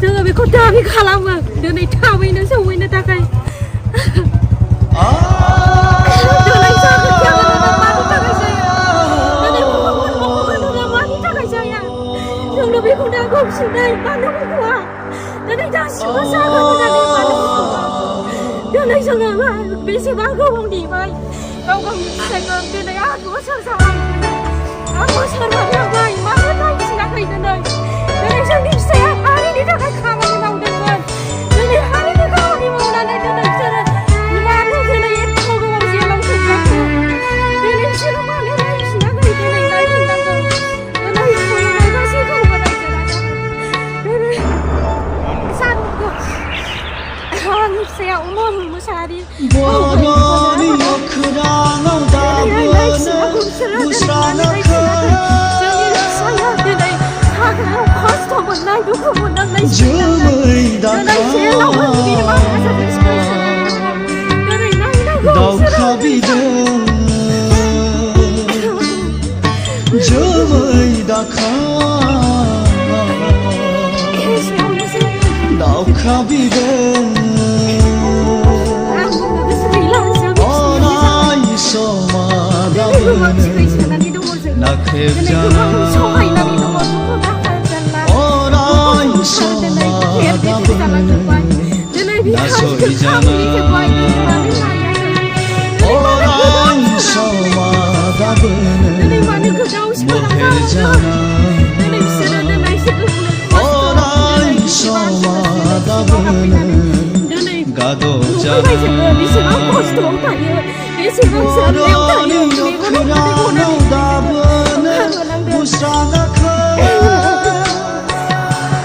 जोङो बेखौ दाबि खालामो दिनै थाबैनो सौहैनो थाखाय दिनै जागोन मानि थाखाय जाया दिनै बुहुमखौ मानि थाखाय जाया जोंनो बेखौ नांगौ सिनै मानो बुंख'वा दिनै दासिमबो जागोन होननानै मानो बुंख'वा दिनै जोङो बेसेबां गोबाव नेबाय गाव गावनि फिसाइखौ दिनै 8 बोसोर जाबाय 8 बोसोर जाबाय मानो नायफिनाखै दिनै जोंनि फिसाया हारिनि थाखाय खामानि मावदोंमोन दिनै हारिनि खामानि मावनानै दिनै बिसोरो मानो दिनै एथ' गोबाव जेलाव सोजाखो दिनै बिसोरो मानो नायफिनाखै दिनै नायफिननांगौ दिनै खुलुमनाय गासैखौबो रायजो राजा दिनै सानखौ आंनि फिसाया अमर मोसाहारि बर'नि अख्राङाव दाबोनो बुस्राङाखै हाग्रायाव खस्थ' मोननाय दुखु मोननांनाय जोमै दावखा बिदों जोमै दाखा दावखा बिदों अराय समा दाबोनो नाख्रेबजानाय गादब जाना